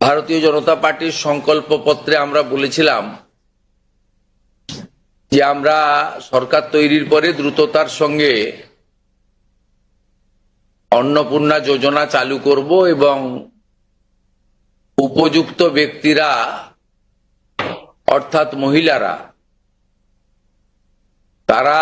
ভারতীয় জনতা পার্টির সংকল্পপত্রে আমরা বলেছিলাম যে আমরা সরকার তৈরির পরে দ্রুততার সঙ্গে অন্নপূর্ণা যোজনা চালু করব এবং উপযুক্ত ব্যক্তিরা অর্থাৎ মহিলারা তারা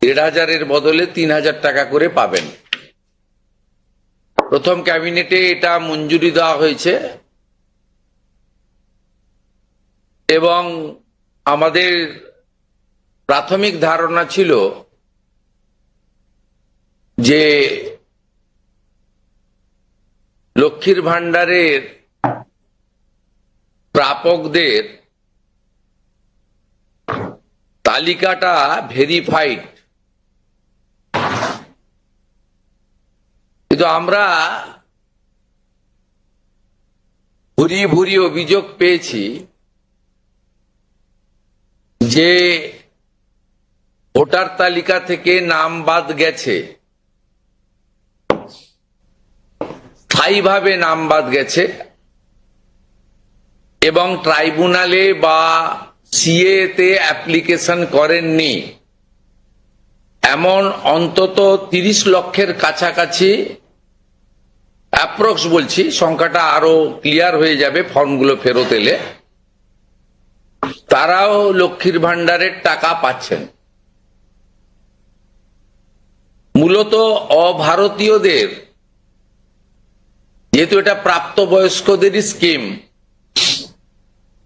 ১,৫০০-এর বদলে ৩,০০০ টাকা করে পাবেন। প্রথম ক্যাবিনেটে এটা মঞ্জুরি দেওয়া হয়েছে এবং আমাদের প্রাথমিক ধারণা ছিল যে লক্ষ্মীর ভান্ডারের প্রাপকদের তালিকাটা ভেরিফাইড, কিন্তু আমরা ভুরি ভুরি অভিযোগ পেয়েছি যে ভোটার তালিকা থেকে নাম বাদ গেছে, স্থায়ীভাবে নাম বাদ গেছে এবং ট্রাইব্যুনালে বা সিএ তে অ্যাপ্লিকেশন করেননি এমন অন্তত ৩০ লক্ষের কাছাকাছি, অ্যাপ্রক্স বলছি, সংখ্যাটা আরো ক্লিয়ার হয়ে যাবে ফর্মগুলো ফেরত এলে, তারাও লক্ষ্মীর ভান্ডারের টাকা পাচ্ছেন। মূলত অভারতীয়দের, যেহেতু এটা প্রাপ্তবয়স্কদেরই স্কিম,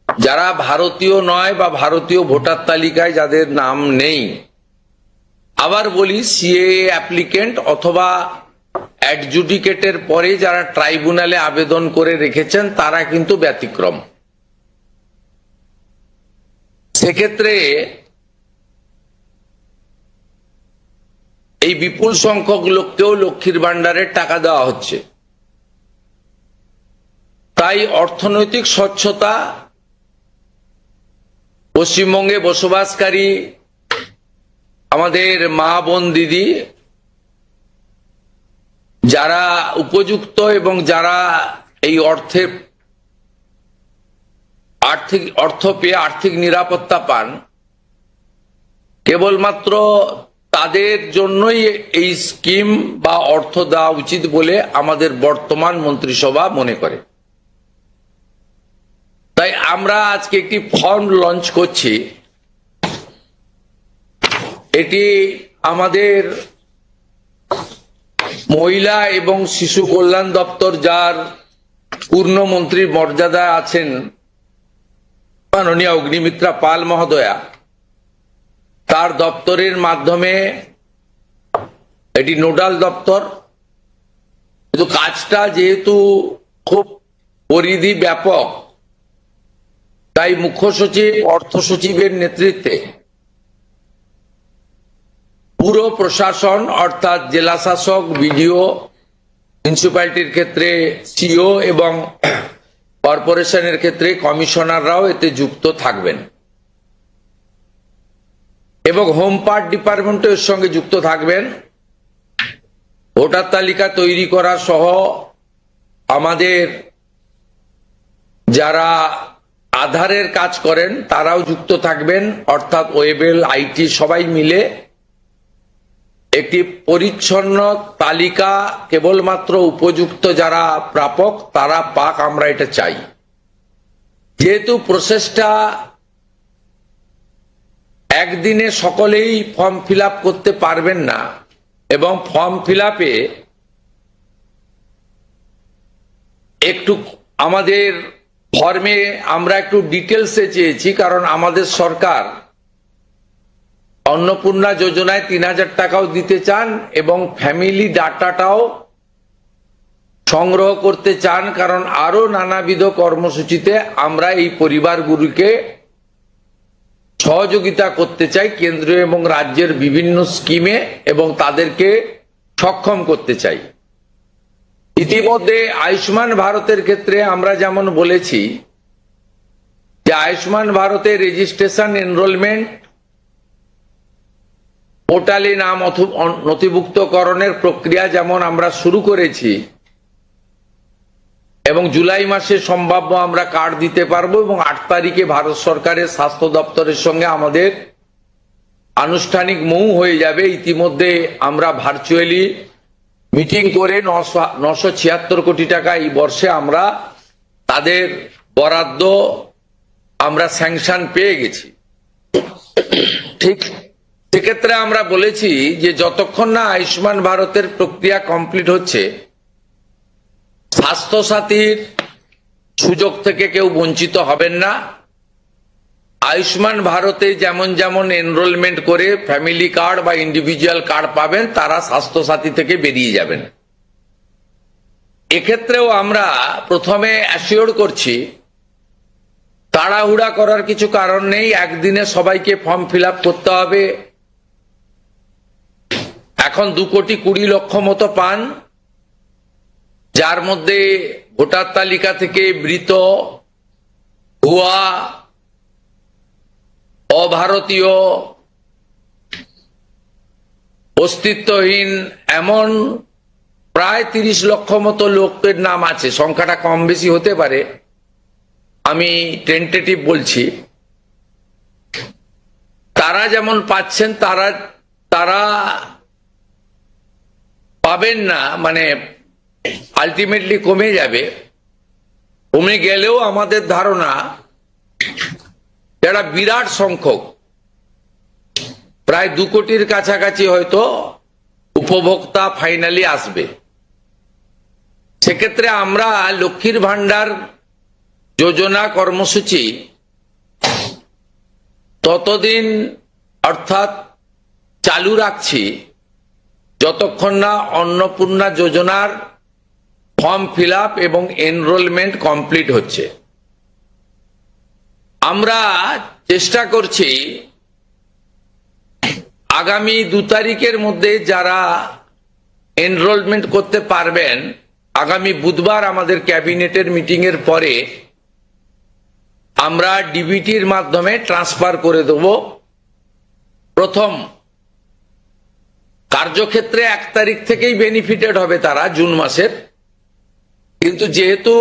যারা ভারতীয় নয় বা ভারতীয় ভোটার তালিকায় যাদের নাম নেই, আবার বলি সিএ অ্যাপ্লিকেন্ট অথবা অ্যাডজুডিকেটের পরে যারা ট্রাইব্যুনালে আবেদন করে রেখেছেন তারা কিন্তু ব্যতিক্রম। সেক্ষেত্রে এই বিপুল সংখ্যক লোককেও লক্ষ্মীর ভান্ডারের টাকা দেওয়া হচ্ছে। তাই অর্থনৈতিক স্বচ্ছতা, পশ্চিমবঙ্গে বসবাসকারী আমাদের মা বোন দিদি যারা উপযুক্ত এবং যারা এই অর্থ পেয়ে আর্থিক নিরাপত্তা পান, কেবলমাত্র তাদের জন্যই এই স্কিম বা অর্থ দেওয়া উচিত বলে আমাদের বর্তমান মন্ত্রিসভা মনে করে। তাই আমরা আজকে একটি ফর্ম লঞ্চ করছি। এটি আমাদের মহিলা এবং শিশু কল্যাণ দপ্তর, যার পূর্ণমন্ত্রীর মর্যাদায় আছেন মাননীয় অগ্নিমিত্রা পাল মহোদয়া, তার দপ্তরের মাধ্যমে, এটি নোডাল দপ্তর, কিন্তু কাজটা যেহেতু খুব পরিধি ব্যাপক, তাই মুখ্য সচিব, অর্থ সচিবের নেতৃত্বে পুরো প্রশাসন অর্থাৎ জেলা শাসক, বিডিও, মিউনিসিপ্যালিটির ক্ষেত্রে সিও এবং কর্পোরেশনের ক্ষেত্রে কমিশনাররাও এতে যুক্ত থাকবেন এবং হোম পার্ট ডিপার্টমেন্টও এর সঙ্গে যুক্ত থাকবেন। ভোটার তালিকা তৈরি করা সহ আমাদের যারা আধারের কাজ করেন তারাও যুক্ত থাকবেন, অর্থাৎ ওয়েবেল, আইটি সবাই মিলে একটি পরিচ্ছন্ন তালিকা কেবলমাত্র উপযুক্ত যারা প্রাপক তারা পাক, আমরা এটা চাই। যেহেতু প্রসেসটা একদিনে সকলেই ফর্ম ফিল আপ করতে পারবেন না এবং ফর্ম ফিল আপে একটু আমাদের ফর্মে আমরা একটু ডিটেলসে চেয়েছি, কারণ আমাদের সরকার অন্নপূর্ণা যোজনায় ৩,০০০ টাকাও দিতে চান এবং ফ্যামিলি ডাটাটাও সংগ্রহ করতে চান, কারণ আরো নানাবিধ কর্মসূচিতে আমরা এই পরিবারগুলিকে সহযোগিতা করতে চাই কেন্দ্রীয় এবং রাজ্যের বিভিন্ন স্কিমে এবং তাদেরকে সক্ষম করতে চাই। ইতিমধ্যে আয়ুষ্মান ভারতের ক্ষেত্রে আমরা যেমন বলেছি যে আয়ুষ্মান ভারতের রেজিস্ট্রেশন, এনরোলমেন্ট, পোর্টালে নাম নথিভুক্তকরণের প্রক্রিয়া যেমন আমরা শুরু করেছি, এবং জুলাই মাসে সম্ভাব্য আমরা কার্ড দিতে পারবো এবং 8 তারিখে ভারত সরকারের স্বাস্থ্য দপ্তরের সঙ্গে আমাদের আনুষ্ঠানিক মৌ হয়ে যাবে। ইতিমধ্যে আমরা ভার্চুয়ালি মিটিং করে 976 কোটি টাকা এই বর্ষে আমরা তাদের বরাদ্দ আমরা স্যাংশন পেয়ে গেছি। ঠিক সেক্ষেত্রে আমরা বলেছি যে যতক্ষণ না আয়ুষ্মান ভারতের প্রক্রিয়া কমপ্লিট হচ্ছে, স্বাস্থ্যসাথীর সুযোগ থেকে কেউ বঞ্চিত হবেন না। আয়ুষ্মান ভারতে যেমন যেমন এনরোলমেন্ট করে ফ্যামিলি কার্ড বা ইন্ডিভিজুয়াল কার্ড পাবেন, তারা স্বাস্থ্যসাথী থেকে বেরিয়ে যাবেন। এক্ষেত্রেও আমরা প্রথমে অ্যাসিওর করছি তাড়াহুড়া করার কিছু কারণ নেই। একদিনে সবাইকে ফর্ম ফিল আপ করতে হবে। এখন 2,20,00,000 মতো পান, যার মধ্যে ভোটার তালিকা থেকে মৃত, ভুয়া, অভারতীয়, অস্তিত্বহীন এমন প্রায় 30 লক্ষ মতো লোকের নাম আছে। সংখ্যাটা কম বেশি হতে পারে, আমি টেন্টেটিভ বলছি। তারা যেমন পাচ্ছেন তারা পাবেন না, মানে আলটিমেটলি কমে যাবে। কমে গেলেও আমাদের ধারণা যারা বিরাট সংখ্যক, প্রায় 2 কোটির কাছাকাছি হয়তো উপভোক্তা ফাইনালি আসবে। সেক্ষেত্রে আমরা লক্ষ্মীর ভান্ডার যোজনা কর্মসূচি ততদিন অর্থাৎ চালু রাখছি যতক্ষণ না অন্নপূর্ণা যোজনার ফর্ম ফিল আপ এবং এনরোলমেন্ট কমপ্লিট হচ্ছে। আমরা চেষ্টা করছি আগামী 2 তারিখের মধ্যে যারা এনরোলমেন্ট করতে পারবেন, আগামী বুধবার আমাদের ক্যাবিনেটের মিটিং এর পরে আমরা ডিবিটির মাধ্যমে ট্রান্সফার করে দেব। প্রথম কার্যক্ষেত্রে 1 তারিখ থেকেই বেনিফিটেড হবে তারা, জুন মাসের। কিন্তু যেহেতু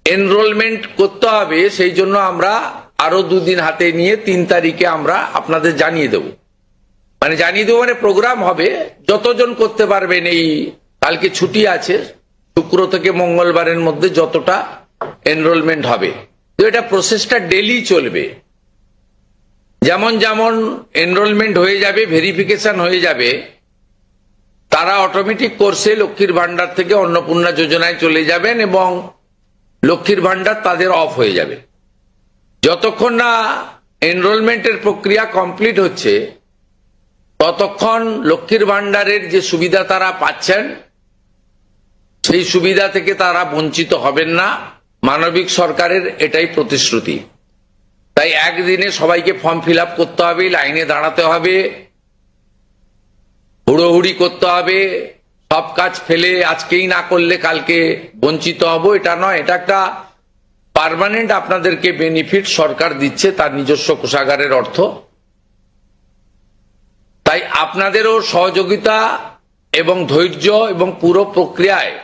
এনরোলমেন্ট করতে হবে, সেই জন্য আমরা আরো 2 দিন হাতে নিয়ে 3 তারিখে আমরা আপনাদের জানিয়ে দেব। মানে প্রোগ্রাম হবে, যতজন করতে পারবেন। এই কালকে ছুটি আছে, শুক্র থেকে মঙ্গলবারের মধ্যে যতটা এনরোলমেন্ট হবে। তো এটা প্রসেসটা ডেলি চলবে। যেমন যেমন এনরোলমেন্ট হয়ে যাবে, ভেরিফিকেশন হয়ে যাবে, তারা অটোমেটিক কোর্সে লক্ষ্মীর ভান্ডার থেকে অন্নপূর্ণা যোজনায় চলে যাবেন এবং লক্ষ্মীর ভান্ডার তাদের অফ হয়ে যাবে। যতক্ষণ না এনরোলমেন্টের প্রক্রিয়া কমপ্লিট হচ্ছে, ততক্ষণ লক্ষ্মীর ভান্ডারের যে সুবিধা তারা পাচ্ছেন, সেই সুবিধা থেকে তারা বঞ্চিত হবেন না। মানবিক সরকারের এটাই প্রতিশ্রুতি। তাই একদিনে সবাইকে ফর্ম ফিল আপ করতে হবে, লাইনে দাঁড়াতে হবে, হুড়োহুড়ি করতে হবে, সব কাজ ফেলে আজকেই না করলে কালকে বঞ্চিত হব, এটা নয়। এটা একটা পার্মানেন্ট আপনাদেরকে বেনিফিট সরকার দিচ্ছে তার নিজস্ব কোষাগারের অর্থ। তাই আপনাদেরও সহযোগিতা এবং ধৈর্য এবং পুরো প্রক্রিয়ায়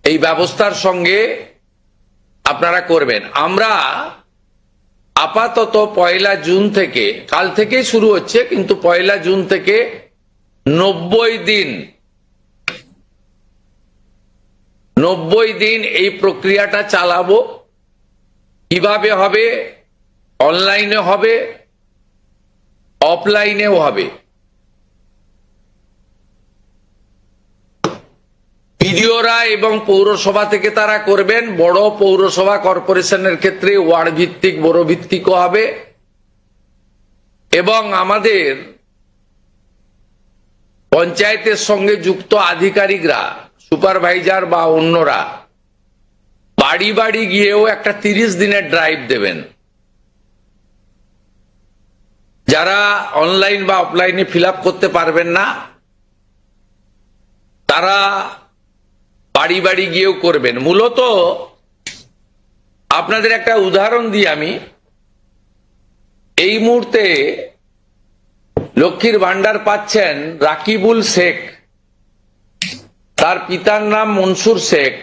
এই ব্যবস্থার সঙ্গে আপনারা করবেন। আমরা আপাতত 1 জুন থেকে, কাল থেকেই শুরু হচ্ছে, কিন্তু 1 জুন থেকে 90 দিন এই প্রক্রিয়াটা চালাবো। কিভাবে হবে? অনলাইনে হবে, অফলাইনেও হবে। বিডিওরা এবং পৌরসভা থেকে তারা করবেন। বড় পৌরসভা কর্পোরেশনের ক্ষেত্রে ওয়ার্ড ভিত্তিক, বড় ভিত্তিকও হবে। এবং আমাদের পঞ্চায়েতের সঙ্গে যুক্ত আধিকারিকরা, সুপারভাইজার বা অন্যরা বাড়ি বাড়ি গিয়েও একটা 30 দিনের ড্রাইভ দেবেন। যারা অনলাইন বা অফলাইনে ফিল আপ করতে পারবেন না, তারা বাড়ি বাড়ি গিয়েও করবেন। মূলত আপনাদের একটা উদাহরণ দিই আমি। এই মুহূর্তে লক্ষ্মীর ভান্ডার পাচ্ছেন রাকিবুল শেখ, তার পিতার নাম মনসুর শেখ,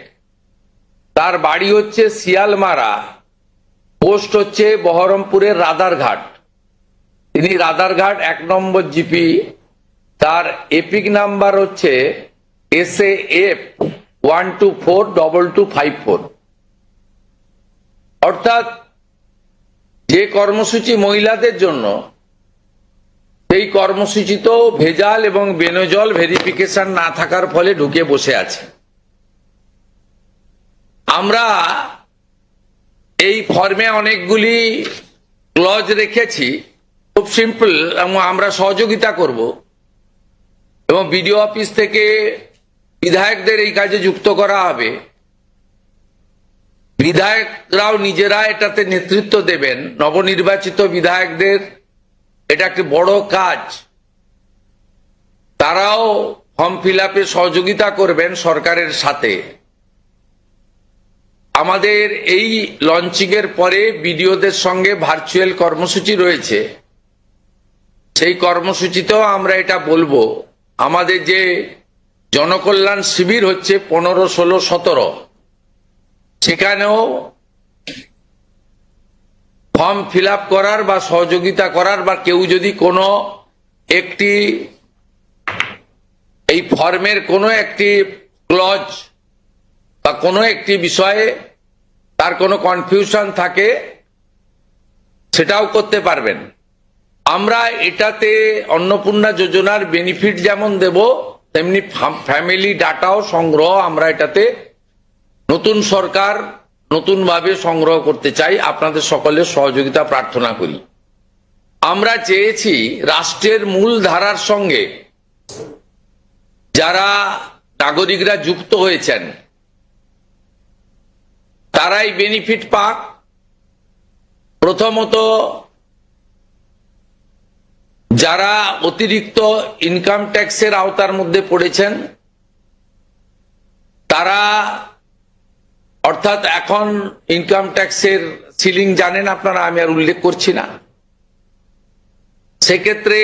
তার বাড়ি হচ্ছে শিয়ালমারা, পোস্ট হচ্ছে বহরমপুরের রাদারঘাট। তিনি রাদারঘাট 1 নম্বর জিপি। তার এপিক নাম্বার হচ্ছে SAF 1242254। অর্থাৎ যে কর্মসূচি মহিলাদের জন্য, সেই কর্মসূচি তো ভেজাল এবং বেনজল ভেরিফিকেশন না থাকার ফলে ঢুকে বসে আছে। আমরা এই ফর্মে অনেকগুলি ক্লজ রেখেছি, খুব সিম্পল, এবং আমরা সহযোগিতা করব এবং বিডিও অফিস থেকে বিধায়কদের এই কাজে যুক্ত করা হবে। বিধায়করাও নিজেরা এটাতে নেতৃত্ব দেবেন। নবনির্বাচিত বিধায়কদের এটা একটি বড় কাজ, তারাও ফর্ম ফিল আপে সহযোগিতা করবেন সরকারের সাথে। আমাদের এই লঞ্চিং এর পরে বিডিওদের সঙ্গে ভার্চুয়াল কর্মসূচি রয়েছে, সেই কর্মসূচিতেও আমরা এটা বলবো। আমাদের যে জনকল্যাণ শিবির হচ্ছে 15, 16, 17, সেখানেও ফর্ম ফিল আপ করার বা সহযোগিতা করার, বা কেউ যদি কোনো একটি এই ফর্মের কোনো একটি ক্লজ বা কোনো একটি বিষয়ে তার কোনো কনফিউশন থাকে, সেটাও করতে পারবেন। আমরা এটাতে অন্নপূর্ণা যোজনার বেনিফিট যেমন দেব, তেমনি ফ্যামিলি ডাটাও সংগ্রহ আমরা এটাতে নতুন সরকার নতুনভাবে সংগ্রহ করতে চাই। আপনাদের সকলের সহযোগিতা প্রার্থনা করি। আমরা চেয়েছি রাষ্ট্রের মূল ধারার সঙ্গে যারা নাগরিকরা যুক্ত হয়েছেন তারাই বেনিফিট পাক। প্রথমত, যারা অতিরিক্ত ইনকাম ট্যাক্সের আওতার মধ্যে পড়েছেন তারা, অর্থাৎ এখন ইনকাম ট্যাক্সের সিলিং জানেন আপনারা, আমি আর উল্লেখ করছি না। সেক্ষেত্রে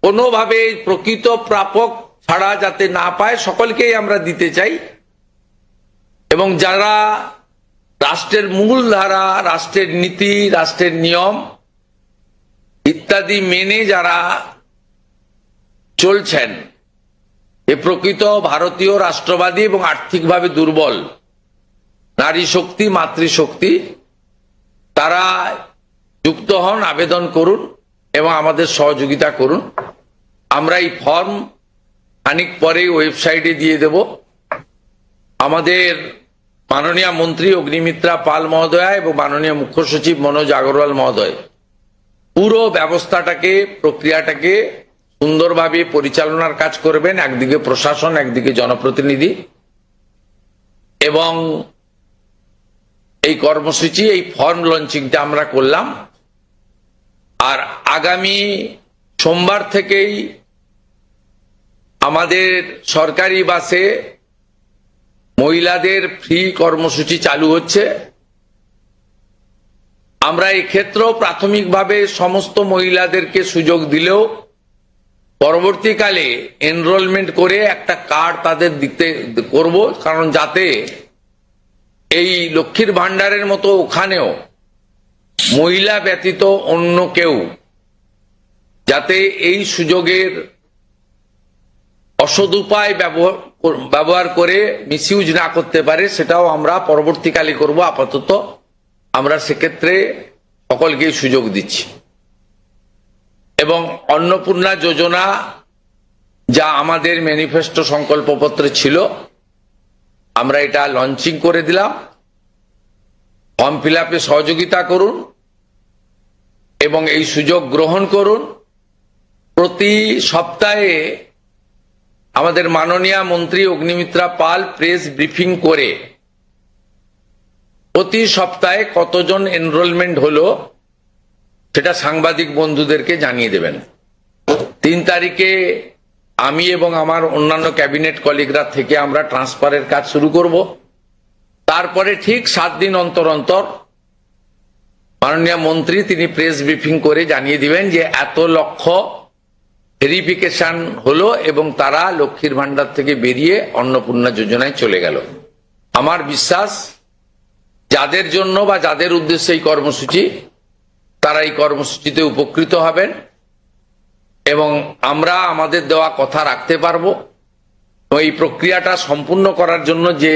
কোনোভাবে প্রকৃত প্রাপক ছাড়া যাতে না পায়, সকলকেই আমরা দিতে চাই। এবং যারা রাষ্ট্রের মূল ধারা, রাষ্ট্রের নীতি, রাষ্ট্রের নিয়ম ইত্যাদি মেনে যারা চলছেন, এ প্রকৃত ভারতীয় রাষ্ট্রবাদী এবং আর্থিকভাবে দুর্বল নারী শক্তি, মাতৃশক্তি, তারা যুক্ত হন, আবেদন করুন এবং আমাদের সহযোগিতা করুন। আমরা এই ফর্ম খানিক পরে ওয়েবসাইটে দিয়ে দেব। আমাদের মাননীয় মন্ত্রী অগ্নিমিত্রা পাল মহোদয়া এবং মাননীয় মুখ্য সচিব মনোজ আগরওয়াল মহোদয় পুরো ব্যবস্থাটাকে, প্রক্রিয়াটাকে সুন্দরভাবে পরিচালনার কাজ করবেন। একদিকে প্রশাসন, একদিকে জনপ্রতিনিধি। এবং এই কর্মসূচি, এই ফর্ম লঞ্চিংটা আমরা করলাম। আর আগামী সোমবার থেকেই আমাদের সরকারি বাসে মহিলাদের ফ্রি কর্মসূচি চালু হচ্ছে। আমরা এই ক্ষেত্রেও প্রাথমিকভাবে সমস্ত মহিলাদেরকে সুযোগ দিলেও পরবর্তীকালে এনরোলমেন্ট করে একটা কার্ড তাদের দিতে করব, কারণ যাতে এই লক্ষ্মীর ভান্ডারের মতো ওখানেও মহিলা ব্যতীত অন্য কেউ যাতে এই সুযোগের অসদুপায় ব্যবহার করে মিসইউজ না করতে পারে, সেটাও আমরা পরবর্তীকালে করব। আপাতত আমরা সেক্ষেত্রে সকলকেই সুযোগ দিচ্ছি। এবং অন্নপূর্ণা যোজনা যা আমাদের ম্যানিফেস্টো সংকল্পপত্রে ছিল, আমরা এটা লঞ্চিং করে দিলাম। ফর্ম ফিল আপে সহযোগিতা করুন এবং এই সুযোগ গ্রহণ করুন। প্রতি সপ্তাহে আমাদের মাননীয় মন্ত্রী অগ্নিমিত্রা পাল প্রেস ব্রিফিং করে প্রতি সপ্তাহে কতজন এনরোলমেন্ট হলো সেটা সাংবাদিক বন্ধুদেরকে জানিয়ে দেবেন। 3 তারিখে আমি এবং আমার অন্যান্য ক্যাবিনেট কলিগরা থেকে আমরা ট্রান্সফারের কাজ শুরু করব। তারপরে ঠিক 7 দিন অন্তর অন্তর মাননীয় মন্ত্রী তিনি প্রেস ব্রিফিং করে জানিয়ে দিবেন যে এত লক্ষ ভেরিফিকেশন হলো এবং তারা লক্ষ্মীর ভান্ডার থেকে বেরিয়ে অন্নপূর্ণা যোজনায় চলে গেল। আমার বিশ্বাস যাদের জন্য বা যাদের উদ্দেশ্যে এই কর্মসূচি, তারা এই কর্মসূচিতে উপকৃত হবেন এবং আমরা আমাদের দেওয়া কথা রাখতে পারবো। এই প্রক্রিয়াটা সম্পূর্ণ করার জন্য যে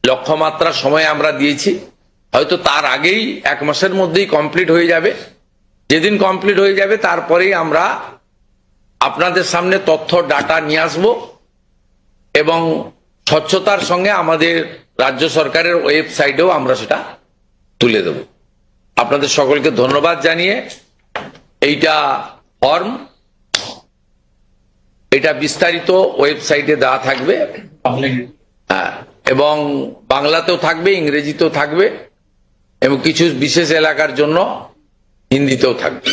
লক্ষ্যমাত্রা সময় আমরা দিয়েছি, হয়তো তার আগেই 1 মাসের মধ্যেই কমপ্লিট হয়ে যাবে। যেদিন কমপ্লিট হয়ে যাবে তারপরেই আমরা আপনাদের সামনে তথ্য ডাটা নিয়ে আসব এবং স্বচ্ছতার সঙ্গে আমাদের রাজ্য সরকারের ওয়েবসাইটেও আমরা সেটা তুলে দেব। আপনাদের সকলকে ধন্যবাদ জানিয়ে এইটা ফর্ম, এটা বিস্তারিত ওয়েবসাইটে দেওয়া থাকবে, হ্যাঁ, এবং বাংলাতেও থাকবে, ইংরেজিতেও থাকবে এবং কিছু বিশেষ এলাকার জন্য হিন্দিতেও থাকবে।